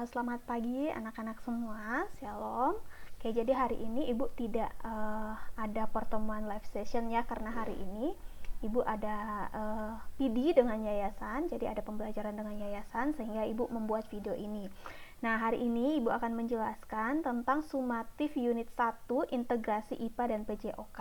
Selamat pagi anak-anak semua, Shalom. Oke, jadi hari ini Ibu tidak ada pertemuan live session ya, karena hari ini Ibu ada PD dengan yayasan, jadi ada pembelajaran dengan yayasan sehingga Ibu membuat video ini. Nah, hari ini Ibu akan menjelaskan tentang sumatif unit 1 integrasi IPA dan PJOK.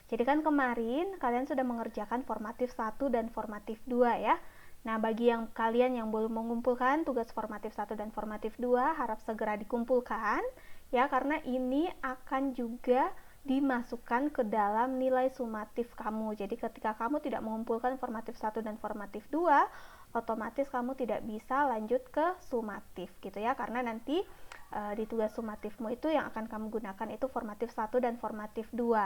Jadi kan kemarin kalian sudah mengerjakan formatif 1 dan formatif 2 ya. Nah, bagi kalian yang belum mengumpulkan tugas formatif 1 dan formatif 2, harap segera dikumpulkan ya, karena ini akan juga dimasukkan ke dalam nilai sumatif kamu. Jadi ketika kamu tidak mengumpulkan formatif 1 dan formatif 2, otomatis kamu tidak bisa lanjut ke sumatif gitu ya, karena nanti di tugas sumatifmu itu yang akan kamu gunakan itu formatif 1 dan formatif 2.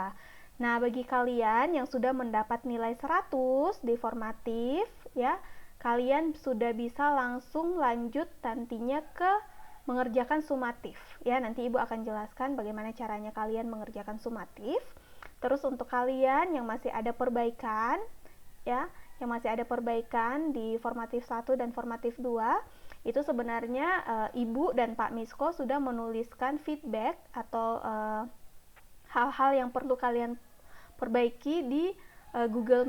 Nah, bagi kalian yang sudah mendapat nilai 100 di formatif ya, kalian sudah bisa langsung lanjut nantinya ke mengerjakan sumatif ya. Nanti Ibu akan jelaskan bagaimana caranya kalian mengerjakan sumatif. Terus untuk kalian yang masih ada perbaikan ya, yang masih ada perbaikan di formatif 1 dan formatif 2, itu sebenarnya Ibu dan Pak Misko sudah menuliskan feedback atau hal-hal yang perlu kalian perbaiki di Google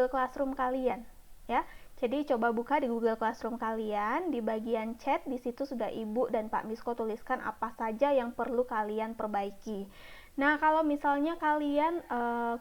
Classroom kalian ya. Jadi coba buka di Google Classroom kalian, di bagian chat di situ sudah Ibu dan Pak Misko tuliskan apa saja yang perlu kalian perbaiki. Nah, kalau misalnya kalian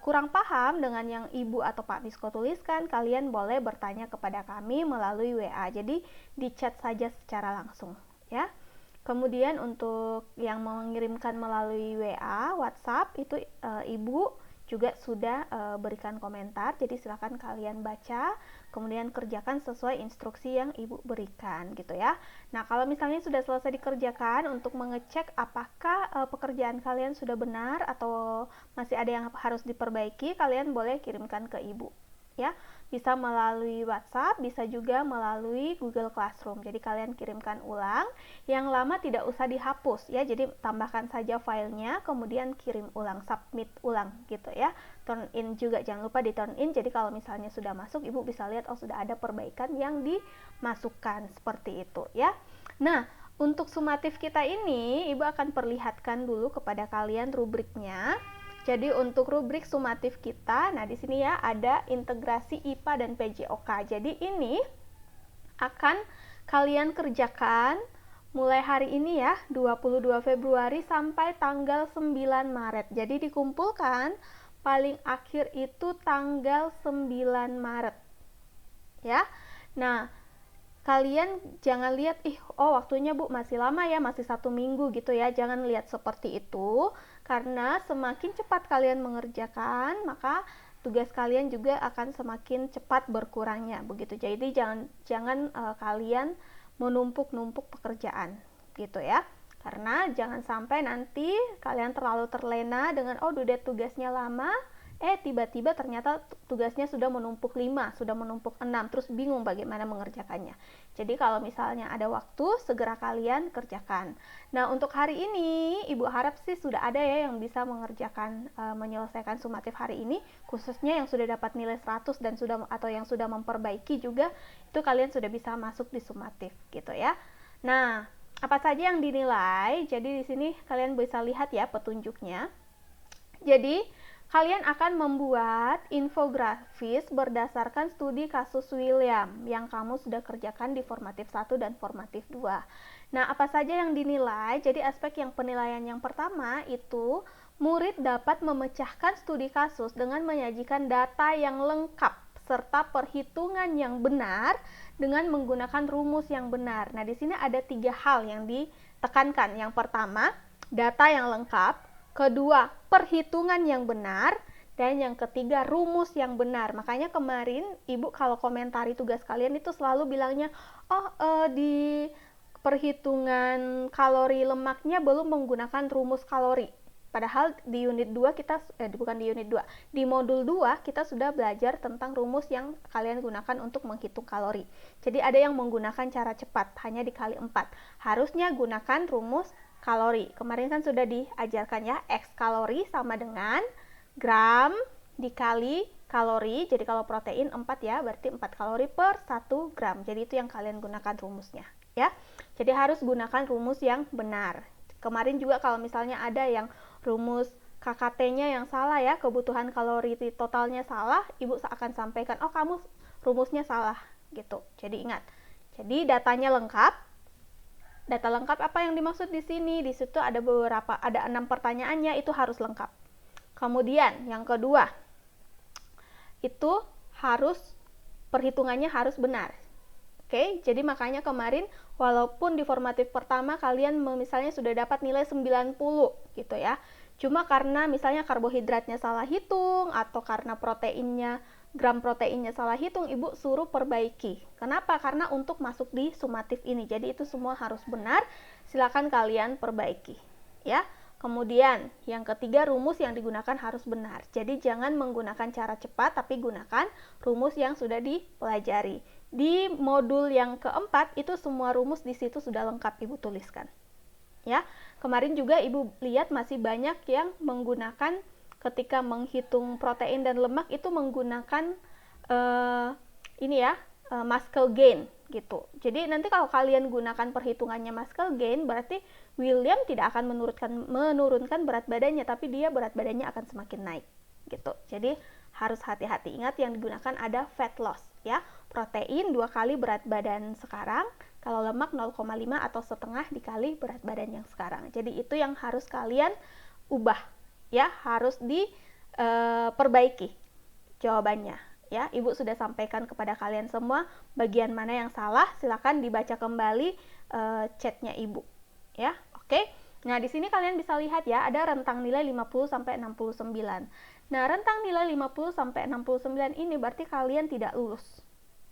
kurang paham dengan yang Ibu atau Pak Misko tuliskan, kalian boleh bertanya kepada kami melalui WA. Jadi di chat saja secara langsung ya. Kemudian untuk yang mengirimkan melalui WA, WhatsApp itu Ibu juga sudah berikan komentar, jadi silakan kalian baca, kemudian kerjakan sesuai instruksi yang Ibu berikan gitu ya. Nah, kalau misalnya sudah selesai dikerjakan, untuk mengecek apakah pekerjaan kalian sudah benar atau masih ada yang harus diperbaiki, kalian boleh kirimkan ke Ibu ya. Bisa melalui WhatsApp, bisa juga melalui Google Classroom. Jadi kalian kirimkan ulang, yang lama tidak usah dihapus ya. Jadi tambahkan saja filenya, kemudian kirim ulang, submit ulang gitu ya. Turn in juga jangan lupa di turn in. Jadi kalau misalnya sudah masuk, Ibu bisa lihat oh sudah ada perbaikan yang dimasukkan seperti itu ya. Nah, untuk sumatif kita ini Ibu akan perlihatkan dulu kepada kalian rubriknya. Jadi untuk rubrik sumatif kita, nah di sini ya ada integrasi IPA dan PJOK. Jadi ini akan kalian kerjakan mulai hari ini ya, 22 Februari sampai tanggal 9 Maret. Jadi dikumpulkan paling akhir itu tanggal 9 Maret. Ya. Nah, kalian jangan lihat waktunya Bu masih lama ya, masih 1 minggu gitu ya. Jangan lihat seperti itu, karena semakin cepat kalian mengerjakan, maka tugas kalian juga akan semakin cepat berkurangnya begitu. Jadi jangan kalian menumpuk-numpuk pekerjaan gitu ya, karena jangan sampai nanti kalian terlalu terlena dengan due date tugasnya lama, tiba-tiba ternyata tugasnya sudah menumpuk 5, sudah menumpuk 6, terus bingung bagaimana mengerjakannya. Jadi kalau misalnya ada waktu, segera kalian kerjakan. Nah, untuk hari ini Ibu harap sih sudah ada ya yang bisa mengerjakan menyelesaikan sumatif hari ini, khususnya yang sudah dapat nilai 100 dan atau yang sudah memperbaiki juga, itu kalian sudah bisa masuk di sumatif gitu ya. Nah, apa saja yang dinilai? Jadi di sini kalian bisa lihat ya petunjuknya. Jadi kalian akan membuat infografis berdasarkan studi kasus William yang kamu sudah kerjakan di formatif 1 dan formatif 2. Nah, apa saja yang dinilai? Jadi aspek yang penilaian yang pertama itu murid dapat memecahkan studi kasus dengan menyajikan data yang lengkap serta perhitungan yang benar dengan menggunakan rumus yang benar. Nah, di sini ada 3 hal yang ditekankan. Yang pertama, data yang lengkap. Kedua, perhitungan yang benar. Dan yang ketiga, rumus yang benar. Makanya kemarin Ibu kalau komentari tugas kalian itu selalu bilangnya, di perhitungan kalori lemaknya belum menggunakan rumus kalori. Padahal di unit 2 kita, bukan di unit 2, di modul 2 kita sudah belajar tentang rumus yang kalian gunakan untuk menghitung kalori. Jadi ada yang menggunakan cara cepat, hanya dikali 4. Harusnya gunakan rumus kalori. Kemarin kan sudah diajarkan ya, X kalori sama dengan gram dikali kalori. Jadi kalau protein 4 ya, berarti 4 kalori per 1 gram. Jadi itu yang kalian gunakan rumusnya ya. Jadi harus gunakan rumus yang benar. Kemarin juga kalau misalnya ada yang rumus KKT-nya yang salah ya, kebutuhan kalori totalnya salah, ibu akan sampaikan, oh kamu rumusnya salah gitu. Jadi ingat. Jadi datanya lengkap. Data lengkap apa yang dimaksud di sini? Di situ ada 6 pertanyaannya, itu harus lengkap. Kemudian yang kedua, itu harus perhitungannya harus benar. Oke, jadi makanya kemarin walaupun di formatif pertama kalian misalnya sudah dapat nilai 90 gitu ya. Cuma karena misalnya karbohidratnya salah hitung atau karena gram proteinnya salah hitung, ibu suruh perbaiki. Kenapa? Karena untuk masuk di sumatif ini. Jadi itu semua harus benar. Silakan kalian perbaiki, ya. Kemudian yang ketiga, rumus yang digunakan harus benar. Jadi jangan menggunakan cara cepat, tapi gunakan rumus yang sudah dipelajari. Di modul yang keempat itu semua rumus di situ sudah lengkap ibu tuliskan. Ya, kemarin juga ibu lihat masih banyak yang menggunakan ketika menghitung protein dan lemak itu menggunakan muscle gain gitu. Jadi nanti kalau kalian gunakan perhitungannya muscle gain, berarti William tidak akan menurunkan berat badannya, tapi dia berat badannya akan semakin naik gitu. Jadi harus hati-hati. Ingat yang digunakan ada fat loss ya. Protein 2 kali berat badan sekarang, kalau lemak 0,5 atau setengah dikali berat badan yang sekarang. Jadi itu yang harus kalian ubah ya, harus diperbaiki jawabannya ya. Ibu sudah sampaikan kepada kalian semua bagian mana yang salah, silakan dibaca kembali chatnya ibu ya. Oke. Nah, di sini kalian bisa lihat ya, ada rentang nilai 50 sampai 69. Nah, rentang nilai 50 sampai 69 ini berarti kalian tidak lulus.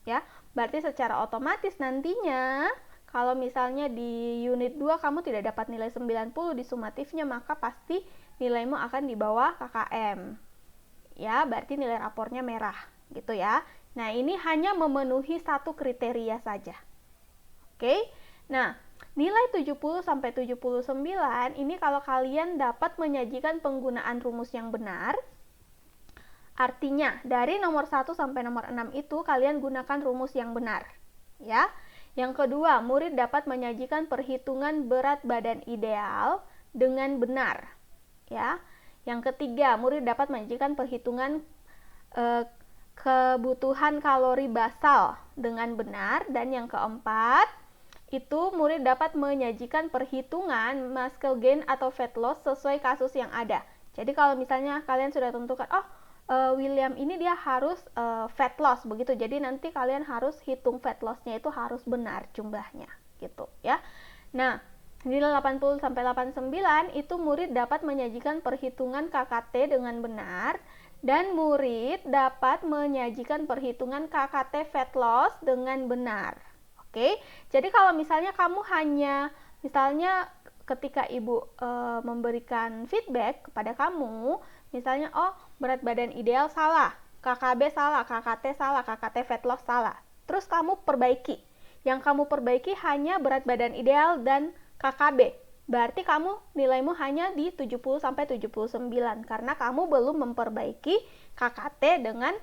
Ya, berarti secara otomatis nantinya kalau misalnya di unit 2 kamu tidak dapat nilai 90 di sumatifnya, maka pasti nilaimu akan di bawah KKM. Ya, berarti nilai rapornya merah gitu ya. Nah, ini hanya memenuhi satu kriteria saja. Oke. Nah, nilai 70 sampai 79 ini kalau kalian dapat menyajikan penggunaan rumus yang benar, artinya dari nomor 1 sampai nomor 6 itu kalian gunakan rumus yang benar ya. Yang kedua, murid dapat menyajikan perhitungan berat badan ideal dengan benar ya. Yang ketiga, murid dapat menyajikan perhitungan kebutuhan kalori basal dengan benar. Dan yang keempat, itu murid dapat menyajikan perhitungan muscle gain atau fat loss sesuai kasus yang ada. Jadi kalau misalnya kalian sudah tentukan, William ini dia harus fat loss begitu. Jadi nanti kalian harus hitung fat loss-nya itu harus benar jumlahnya gitu ya. Nah, nilai 80 sampai 89 itu murid dapat menyajikan perhitungan KKT dengan benar dan murid dapat menyajikan perhitungan KKT fat loss dengan benar. Oke. Jadi kalau misalnya kamu misalnya ketika ibu memberikan feedback kepada kamu, misalnya berat badan ideal salah, KKB salah, KKT salah, KKT fat loss salah. Terus kamu perbaiki. Yang kamu perbaiki hanya berat badan ideal dan KKB. Berarti kamu nilaimu hanya di 70 sampai 79 karena kamu belum memperbaiki KKT dengan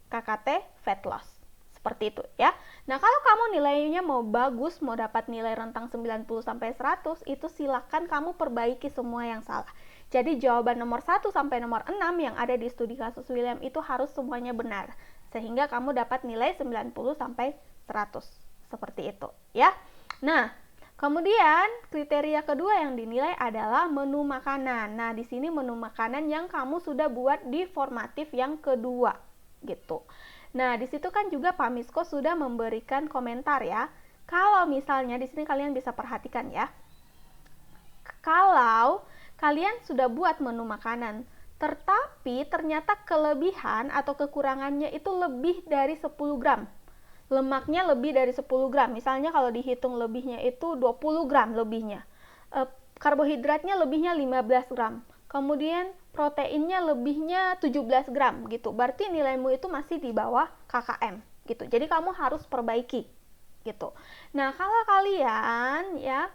KKT fat loss. Seperti itu ya. Nah, kalau kamu nilainya mau bagus, mau dapat nilai rentang 90 sampai 100, itu silakan kamu perbaiki semua yang salah. Jadi jawaban nomor 1 sampai nomor 6 yang ada di studi kasus William itu harus semuanya benar. Sehingga kamu dapat nilai 90 sampai 100. Seperti itu ya. Nah, kemudian kriteria kedua yang dinilai adalah menu makanan. Nah, di sini menu makanan yang kamu sudah buat di formatif yang kedua gitu. Nah, di situ kan juga Pak Misko sudah memberikan komentar ya. Kalau misalnya di sini kalian bisa perhatikan ya. Kalau kalian sudah buat menu makanan, tetapi ternyata kelebihan atau kekurangannya itu lebih dari 10 gram. Lemaknya lebih dari 10 gram. Misalnya kalau dihitung lebihnya itu 20 gram lebihnya. Karbohidratnya lebihnya 15 gram. Kemudian proteinnya lebihnya 17 gram gitu. Berarti nilaimu itu masih di bawah KKM gitu. Jadi kamu harus perbaiki gitu. Nah, kalau kalian ya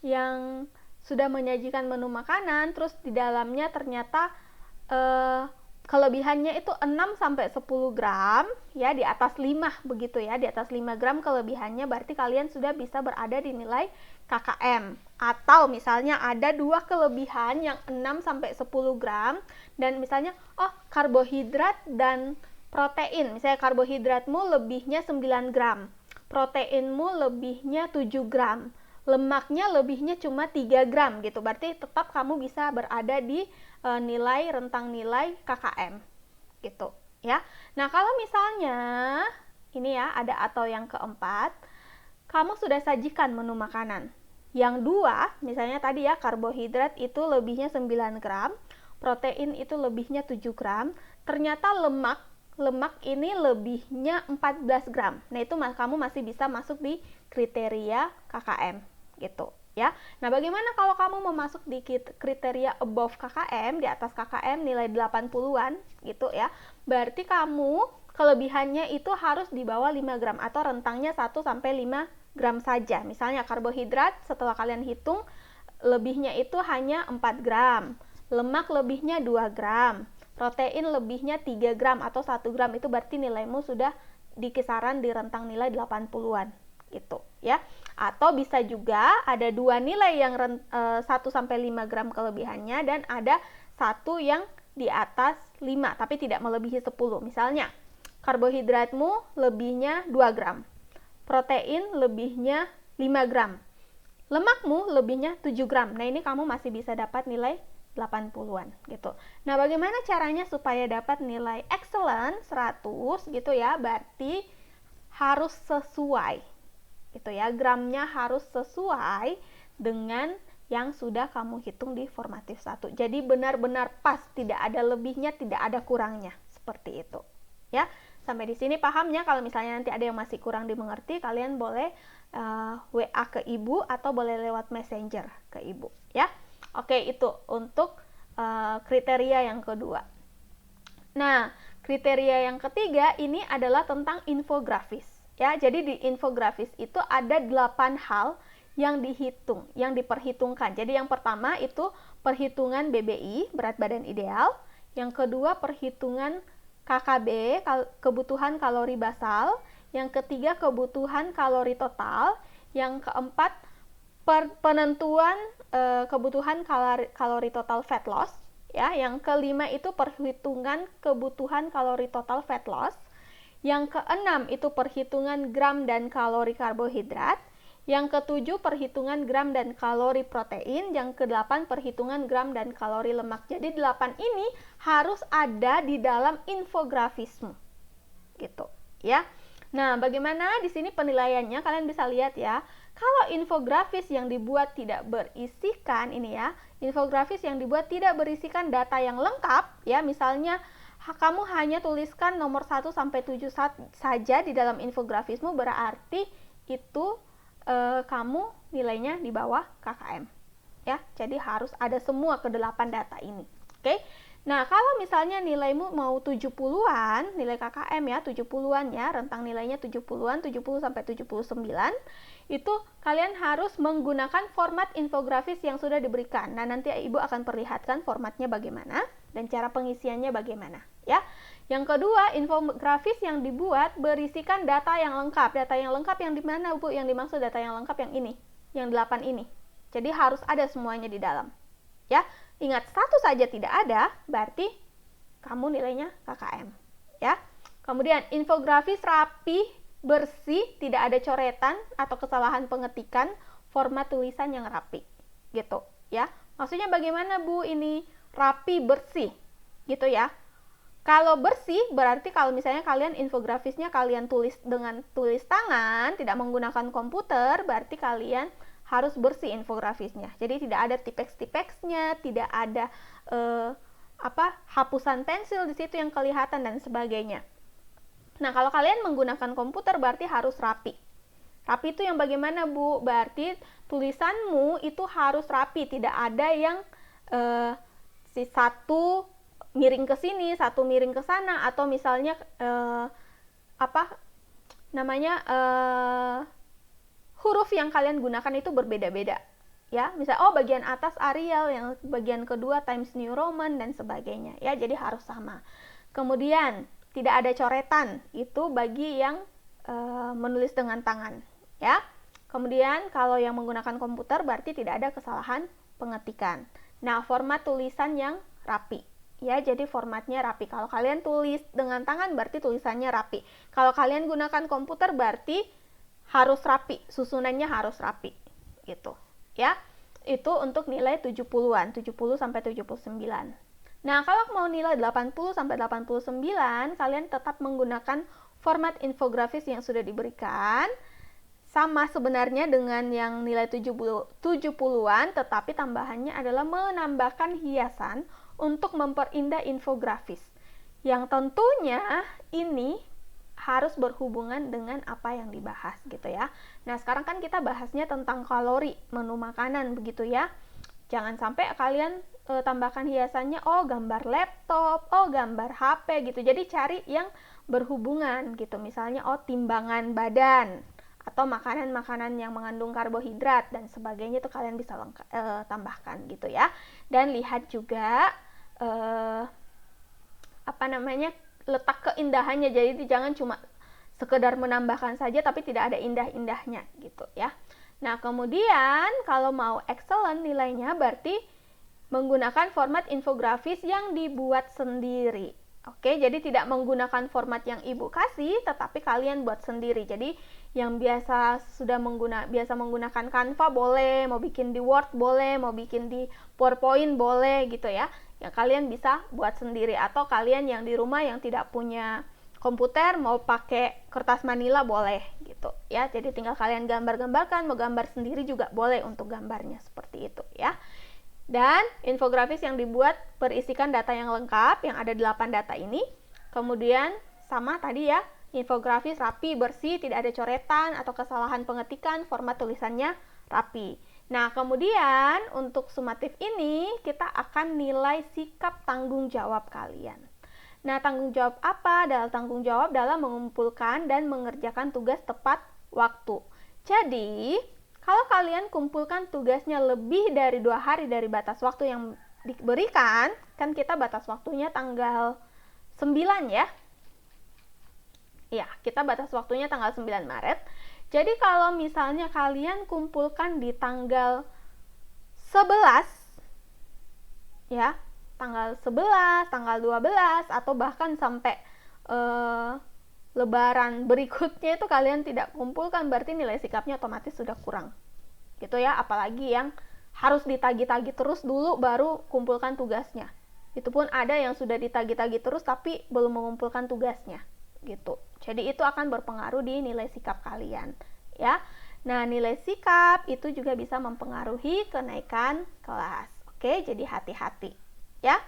yang sudah menyajikan menu makanan terus di dalamnya ternyata kelebihannya itu 6 sampai 10 gram ya, di atas 5 begitu ya, di atas 5 gram kelebihannya berarti kalian sudah bisa berada di nilai KKM. Atau misalnya ada dua kelebihan yang 6 sampai 10 gram dan misalnya karbohidrat dan protein, misalnya karbohidratmu lebihnya 9 gram, proteinmu lebihnya 7 gram, lemaknya lebihnya cuma 3 gram gitu, berarti tetap kamu bisa berada di nilai rentang nilai KKM gitu ya. Nah, kalau misalnya ini ya ada atau yang keempat, kamu sudah sajikan menu makanan. Yang dua, misalnya tadi ya karbohidrat itu lebihnya 9 gram, protein itu lebihnya 7 gram, ternyata lemak ini lebihnya 14 gram. Nah, itu kamu masih bisa masuk di kriteria KKM gitu ya. Nah, bagaimana kalau kamu mau masuk di kriteria above KKM, di atas KKM nilai 80-an gitu ya. Berarti kamu kelebihannya itu harus di bawah 5 gram atau rentangnya 1 sampai 5 gram saja. Misalnya karbohidrat setelah kalian hitung lebihnya itu hanya 4 gram, lemak lebihnya 2 gram, protein lebihnya 3 gram atau 1 gram, itu berarti nilaimu sudah di kisaran di rentang nilai 80-an gitu ya. Atau bisa juga ada dua nilai yang 1 sampai 5 gram kelebihannya dan ada satu yang di atas 5 tapi tidak melebihi 10. Misalnya karbohidratmu lebihnya 2 gram, protein lebihnya 5 gram, lemakmu lebihnya 7 gram. Nah, ini kamu masih bisa dapat nilai 80-an gitu. Nah, bagaimana caranya supaya dapat nilai excellent 100 gitu ya? Berarti harus sesuai gitu ya, gramnya harus sesuai dengan yang sudah kamu hitung di formatif 1. Jadi benar-benar pas, tidak ada lebihnya, tidak ada kurangnya, seperti itu ya. Sampai di sini pahamnya. Kalau misalnya nanti ada yang masih kurang dimengerti, kalian boleh WA ke ibu atau boleh lewat messenger ke ibu ya. Oke, itu untuk kriteria yang kedua. Nah, kriteria yang ketiga ini adalah tentang infografis. Ya, jadi di infografis itu ada 8 hal yang dihitung, yang diperhitungkan. Jadi yang pertama itu perhitungan BBI, berat badan ideal. Yang kedua perhitungan KKB, kebutuhan kalori basal. Yang ketiga kebutuhan kalori total. Yang keempat penentuan kebutuhan kalori total fat loss. Ya, yang kelima itu perhitungan kebutuhan kalori total fat loss. Yang keenam itu perhitungan gram dan kalori karbohidrat. Yang ketujuh perhitungan gram dan kalori protein. Yang kedelapan perhitungan gram dan kalori lemak. Jadi 8 ini harus ada di dalam infografismu. Gitu ya. Nah, bagaimana di sini penilaiannya? Kalian bisa lihat ya. Kalau infografis yang dibuat tidak berisikan ini ya, infografis yang dibuat tidak berisikan data yang lengkap ya, misalnya kamu hanya tuliskan nomor 1 sampai 7 saja di dalam infografismu, berarti itu kamu nilainya di bawah KKM ya. Jadi harus ada semua ke-8 data ini. Oke. Nah, kalau misalnya nilaimu mau 70-an, nilai KKM ya, 70-an ya, rentang nilainya 70-an, 70 sampai 79, itu kalian harus menggunakan format infografis yang sudah diberikan. Nah, nanti Ibu akan perlihatkan formatnya bagaimana dan cara pengisiannya bagaimana ya. Yang kedua, infografis yang dibuat berisikan data yang lengkap. Data yang lengkap yang di mana, Bu? Yang dimaksud data yang lengkap yang ini, yang 8 ini. Jadi harus ada semuanya di dalam. Ya, ingat satu saja tidak ada, berarti kamu nilainya KKM. Ya. Kemudian infografis rapi, bersih, tidak ada coretan atau kesalahan pengetikan, format tulisan yang rapi. Gitu, ya. Maksudnya bagaimana, Bu? Ini rapi, bersih. Gitu ya. Kalau bersih berarti kalau misalnya kalian infografisnya kalian tulis dengan tulis tangan, tidak menggunakan komputer, berarti kalian harus bersih infografisnya. Jadi tidak ada tipex-tipexnya, tidak ada hapusan pensil di situ yang kelihatan dan sebagainya. Nah, kalau kalian menggunakan komputer berarti harus rapi. Rapi itu yang bagaimana, Bu? Berarti tulisanmu itu harus rapi, tidak ada yang satu miring ke sini, satu miring ke sana, atau misalnya huruf yang kalian gunakan itu berbeda-beda Ya, misalnya bagian atas Arial, yang bagian kedua Times New Roman dan sebagainya ya, jadi harus sama. Kemudian tidak ada coretan, itu bagi yang menulis dengan tangan ya. Kemudian kalau yang menggunakan komputer berarti tidak ada kesalahan pengetikan. Nah, format tulisan yang rapi ya, jadi formatnya rapi. Kalau kalian tulis dengan tangan berarti tulisannya rapi. Kalau kalian gunakan komputer berarti harus rapi, susunannya harus rapi gitu ya. Itu untuk nilai 70-an, 70 sampai 79. Nah, kalau mau nilai 80 sampai 89, kalian tetap menggunakan format infografis yang sudah diberikan. Sama sebenarnya dengan yang nilai 70-an, tetapi tambahannya adalah menambahkan hiasan untuk memperindah infografis. Yang tentunya ini harus berhubungan dengan apa yang dibahas gitu ya. Nah, sekarang kan kita bahasnya tentang kalori menu makanan begitu ya. Jangan sampai kalian tambahkan hiasannya gambar laptop, gambar HP gitu. Jadi cari yang berhubungan gitu. Misalnya timbangan badan atau makanan-makanan yang mengandung karbohidrat dan sebagainya, itu kalian bisa tambahkan gitu ya. Dan lihat juga letak keindahannya. Jadi jangan cuma sekedar menambahkan saja tapi tidak ada indah-indahnya gitu ya. Nah, kemudian kalau mau excellent nilainya berarti menggunakan format infografis yang dibuat sendiri. Oke, jadi tidak menggunakan format yang ibu kasih, tetapi kalian buat sendiri. Jadi yang biasa menggunakan Canva boleh, mau bikin di Word boleh, mau bikin di PowerPoint boleh gitu ya. Yang kalian bisa buat sendiri, atau kalian yang di rumah yang tidak punya komputer mau pakai kertas manila boleh gitu ya. Jadi tinggal kalian gambar-gambarkan, mau gambar sendiri juga boleh untuk gambarnya seperti itu ya. Dan infografis yang dibuat berisikan data yang lengkap, yang ada 8 data ini. Kemudian sama tadi ya, infografis rapi, bersih, tidak ada coretan atau kesalahan pengetikan, format tulisannya rapi. Nah, kemudian untuk sumatif ini kita akan nilai sikap tanggung jawab kalian. Nah, tanggung jawab apa? Tanggung jawab dalam mengumpulkan dan mengerjakan tugas tepat waktu. Jadi, kalau kalian kumpulkan tugasnya lebih dari 2 hari dari batas waktu yang diberikan, kan kita batas waktunya tanggal 9 ya. Ya, kita batas waktunya tanggal 9 Maret. Jadi kalau misalnya kalian kumpulkan di tanggal 11 ya, tanggal 11, tanggal 12 atau bahkan sampai Lebaran berikutnya itu kalian tidak kumpulkan, berarti nilai sikapnya otomatis sudah kurang gitu ya. Apalagi yang harus ditagi-tagi terus dulu baru kumpulkan tugasnya. Itu pun ada yang sudah ditagi-tagi terus tapi belum mengumpulkan tugasnya gitu. Jadi itu akan berpengaruh di nilai sikap kalian ya. Nah, nilai sikap itu juga bisa mempengaruhi kenaikan kelas. Oke, jadi hati-hati ya.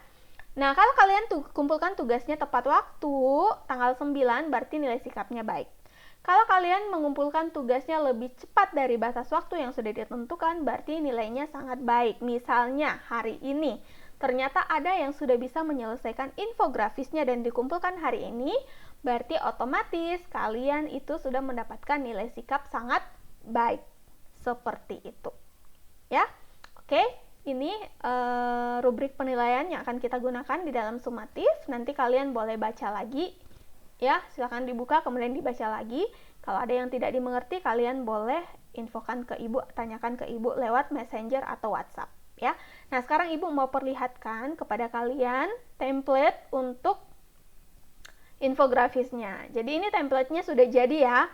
Nah, kalau kalian kumpulkan tugasnya tepat waktu, tanggal 9 berarti nilai sikapnya baik. Kalau kalian mengumpulkan tugasnya lebih cepat dari batas waktu yang sudah ditentukan, berarti nilainya sangat baik. Misalnya, hari ini ternyata ada yang sudah bisa menyelesaikan infografisnya dan dikumpulkan hari ini, berarti otomatis kalian itu sudah mendapatkan nilai sikap sangat baik. Seperti itu. Ya, oke. Ini rubrik penilaian yang akan kita gunakan di dalam sumatif. Nanti kalian boleh baca lagi ya, silakan dibuka kemudian dibaca lagi. Kalau ada yang tidak dimengerti, kalian boleh infokan ke ibu, tanyakan ke ibu lewat messenger atau WhatsApp ya. Nah, sekarang ibu mau perlihatkan kepada kalian template untuk infografisnya. Jadi ini templatenya sudah jadi ya.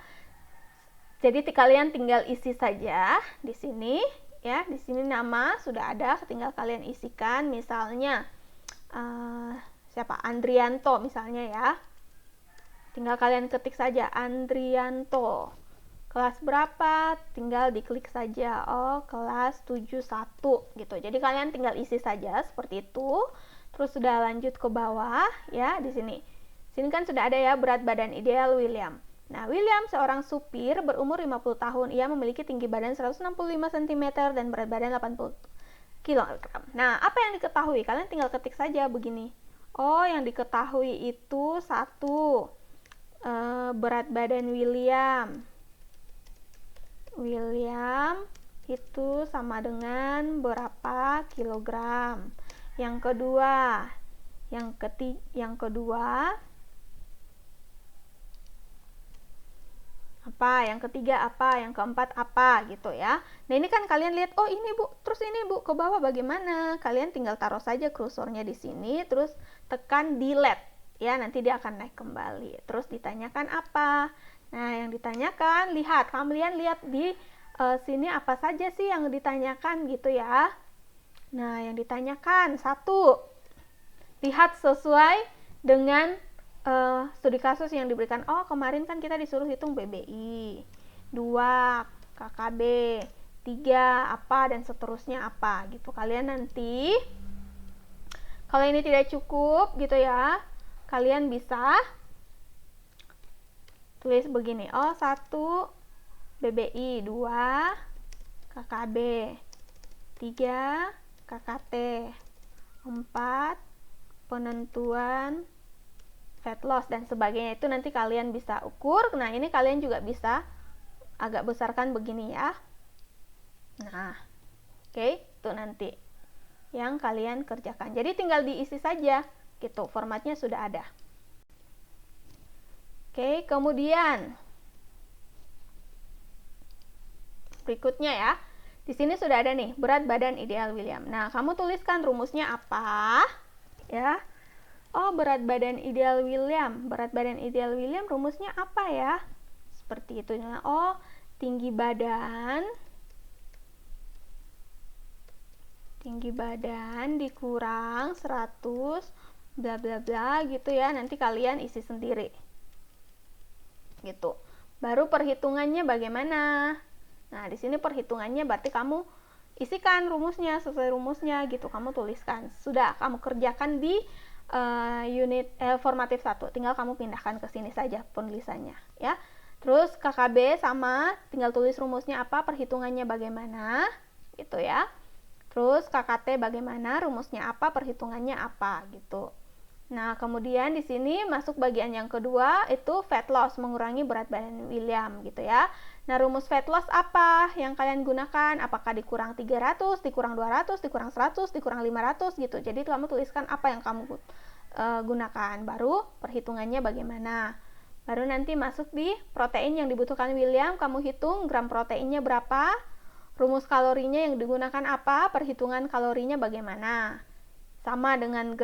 Jadi kalian tinggal isi saja di sini. Ya, di sini nama sudah ada, tinggal kalian isikan. Misalnya siapa? Andrianto misalnya ya. Tinggal kalian ketik saja Andrianto. Kelas berapa? Tinggal diklik saja. Kelas 71 gitu. Jadi kalian tinggal isi saja seperti itu. Terus sudah lanjut ke bawah ya, di sini. Sini kan sudah ada ya, berat badan ideal William. Nah, William seorang supir berumur 50 tahun. Ia memiliki tinggi badan 165 cm dan berat badan 80 kg. Nah, apa yang diketahui? Kalian tinggal ketik saja begini. Yang diketahui itu 1, berat badan William itu sama dengan berapa kilogram. Yang kedua, yang kedua apa, yang ketiga apa, yang keempat apa gitu ya. Nah ini kan kalian lihat, oh ini Bu, terus ini Bu ke bawah bagaimana? Kalian tinggal taruh saja kursornya di sini, terus tekan delete ya, nanti dia akan naik kembali. Terus ditanyakan apa? Nah yang ditanyakan, lihat, kalian lihat di sini apa saja sih yang ditanyakan gitu ya. Nah yang ditanyakan, satu, lihat sesuai dengan studi kasus yang diberikan. Oh kemarin kan kita disuruh hitung BBI, 2 KKB, 3 apa dan seterusnya apa gitu. Kalian nanti kalau ini tidak cukup gitu ya, kalian bisa tulis begini. Oh 1 BBI, 2 KKB, 3 KKT, 4 penentuan fat loss dan sebagainya. Itu nanti kalian bisa ukur. Nah ini kalian juga bisa agak besarkan begini ya. Nah oke, itu nanti yang kalian kerjakan. Jadi tinggal diisi saja gitu, formatnya sudah ada. Oke, kemudian berikutnya ya, di sini sudah ada nih berat badan ideal William. Nah kamu tuliskan rumusnya apa ya. Oh berat badan ideal William, berat badan ideal William rumusnya apa ya, seperti itu. Oh tinggi badan dikurang 100 bla bla bla gitu ya, nanti kalian isi sendiri gitu. Baru perhitungannya bagaimana. Nah di sini perhitungannya berarti kamu isikan rumusnya, sesuai rumusnya gitu kamu tuliskan. Sudah kamu kerjakan di unit formatif 1, tinggal kamu pindahkan ke sini saja penulisannya ya. Terus KKB sama, tinggal tulis rumusnya apa, perhitungannya bagaimana gitu ya. Terus KKT bagaimana, rumusnya apa, perhitungannya apa gitu. Nah kemudian di sini masuk bagian yang kedua, itu fat loss, mengurangi berat badan William gitu ya. Nah rumus fat loss apa yang kalian gunakan, apakah dikurang 300, dikurang 200, dikurang 100, dikurang 500 gitu. Jadi kamu tuliskan apa yang kamu gunakan, baru perhitungannya bagaimana. Baru nanti masuk di protein yang dibutuhkan William, kamu hitung gram proteinnya berapa, rumus kalorinya yang digunakan apa, perhitungan kalorinya bagaimana. Sama dengan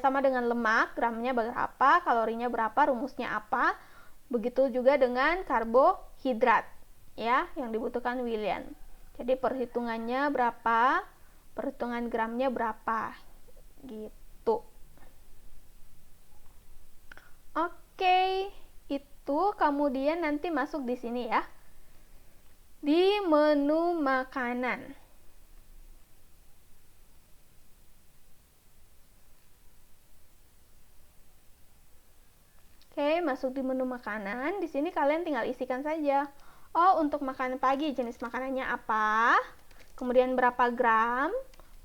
sama dengan lemak, gramnya berapa, kalorinya berapa, rumusnya apa. Begitu juga dengan karbohidrat ya yang dibutuhkan William. Jadi perhitungannya berapa, perhitungan gramnya berapa gitu. Oke, itu kemudian nanti masuk di sini ya. Di menu makanan. Oke, masuk di menu makanan. Di sini kalian tinggal isikan saja. Oh, untuk makan pagi jenis makanannya apa? Kemudian berapa gram?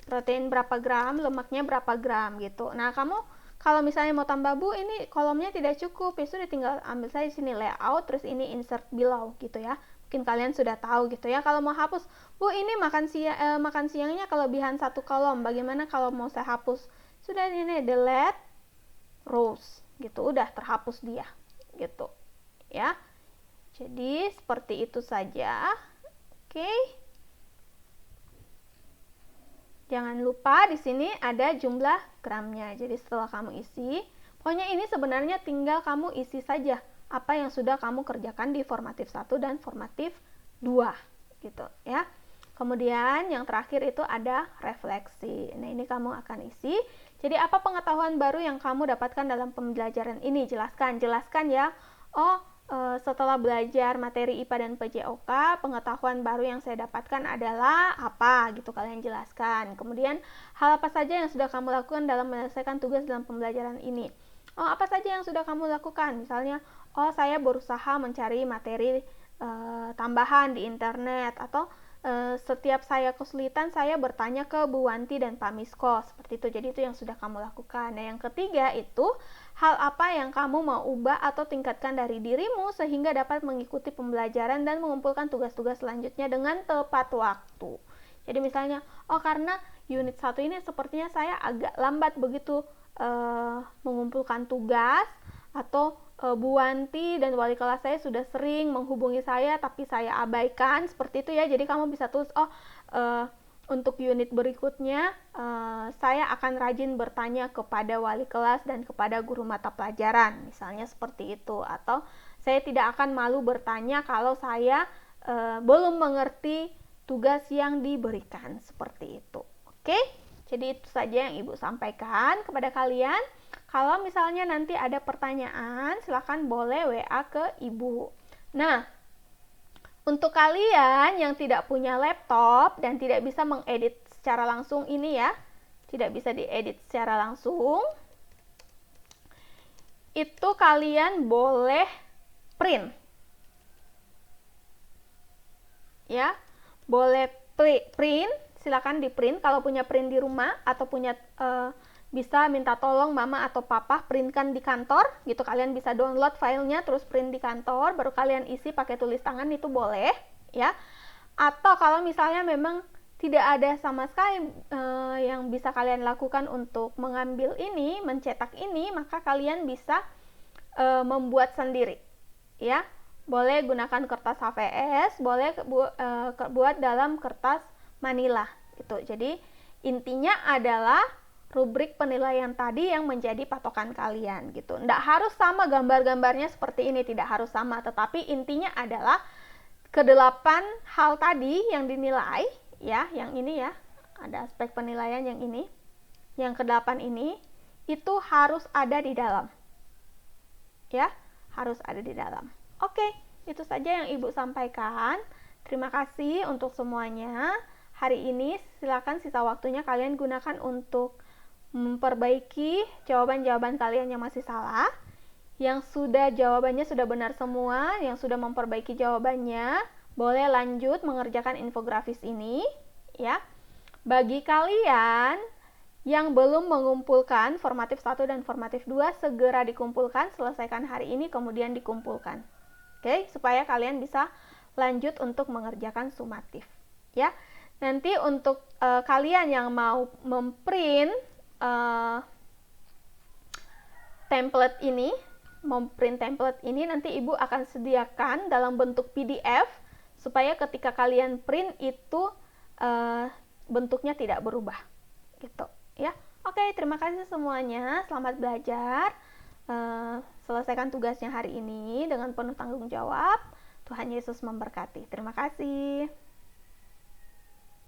Protein berapa gram? Lemaknya berapa gram gitu. Nah, kamu kalau misalnya mau tambah Bu, ini kolomnya tidak cukup. Ya sudah tinggal ambil saja sini layout, terus ini insert below gitu ya. Mungkin kalian sudah tahu gitu ya. Kalau mau hapus, Bu ini makan siangnya kelebihan 1 kolom. Bagaimana kalau mau saya hapus? Sudah ini delete rows gitu, udah terhapus dia gitu ya. Jadi seperti itu saja. Oke. Jangan lupa di sini ada jumlah gramnya. Jadi setelah kamu isi, pokoknya ini sebenarnya tinggal kamu isi saja apa yang sudah kamu kerjakan di formatif 1 dan formatif 2 gitu ya. Kemudian yang terakhir itu ada refleksi. Nah, ini kamu akan isi. Jadi apa pengetahuan baru yang kamu dapatkan dalam pembelajaran ini? Jelaskan ya. Oh, setelah belajar materi IPA dan PJOK, pengetahuan baru yang saya dapatkan adalah apa? Gitu kalian jelaskan. Kemudian hal apa saja yang sudah kamu lakukan dalam menyelesaikan tugas dalam pembelajaran ini? Oh, apa saja yang sudah kamu lakukan? Misalnya, oh saya berusaha mencari materi tambahan di internet, atau setiap saya kesulitan, saya bertanya ke Bu Wanti dan Pak Misko, seperti itu. Jadi itu yang sudah kamu lakukan. Nah, yang ketiga itu, hal apa yang kamu mau ubah atau tingkatkan dari dirimu sehingga dapat mengikuti pembelajaran dan mengumpulkan tugas-tugas selanjutnya dengan tepat waktu. Jadi misalnya, karena unit 1 ini sepertinya saya agak lambat begitu mengumpulkan tugas, atau Bu Wanti dan wali kelas saya sudah sering menghubungi saya tapi saya abaikan, seperti itu ya. Jadi kamu bisa tulis, untuk unit berikutnya saya akan rajin bertanya kepada wali kelas dan kepada guru mata pelajaran, misalnya seperti itu. Atau saya tidak akan malu bertanya kalau saya belum mengerti tugas yang diberikan, seperti itu. Oke, jadi itu saja yang Ibu sampaikan kepada kalian. Kalau misalnya nanti ada pertanyaan, silakan boleh WA ke Ibu. Nah, untuk kalian yang tidak punya laptop dan tidak bisa mengedit secara langsung ini ya, tidak bisa diedit secara langsung, itu kalian boleh print. Ya, boleh print, silakan di print kalau punya print di rumah atau punya bisa minta tolong mama atau papa printkan di kantor gitu. Kalian bisa download filenya terus print di kantor, baru kalian isi pakai tulis tangan, itu boleh ya. Atau kalau misalnya memang tidak ada sama sekali yang bisa kalian lakukan untuk mengambil ini, mencetak ini, maka kalian bisa membuat sendiri ya. Boleh gunakan kertas HVS, boleh buat dalam kertas manila itu. Jadi intinya adalah rubrik penilaian tadi yang menjadi patokan kalian gitu. Nggak harus sama gambar-gambarnya seperti ini, tidak harus sama, tetapi intinya adalah kedelapan hal tadi yang dinilai ya, yang ini ya, ada aspek penilaian yang ini, yang kedelapan ini itu harus ada di dalam ya, harus ada di dalam. Oke, itu saja yang Ibu sampaikan. Terima kasih untuk semuanya. Hari ini silakan sisa waktunya kalian gunakan untuk memperbaiki jawaban-jawaban kalian yang masih salah. Yang sudah jawabannya sudah benar semua, yang sudah memperbaiki jawabannya, boleh lanjut mengerjakan infografis ini ya. Bagi kalian yang belum mengumpulkan formatif 1 dan formatif 2, segera dikumpulkan, selesaikan hari ini kemudian dikumpulkan. Oke, supaya kalian bisa lanjut untuk mengerjakan sumatif ya. Nanti untuk kalian yang mau memprint template ini, nanti Ibu akan sediakan dalam bentuk PDF supaya ketika kalian print itu bentuknya tidak berubah gitu ya. Oke, terima kasih semuanya, selamat belajar. Selesaikan tugasnya hari ini dengan penuh tanggung jawab. Tuhan Yesus memberkati. Terima kasih.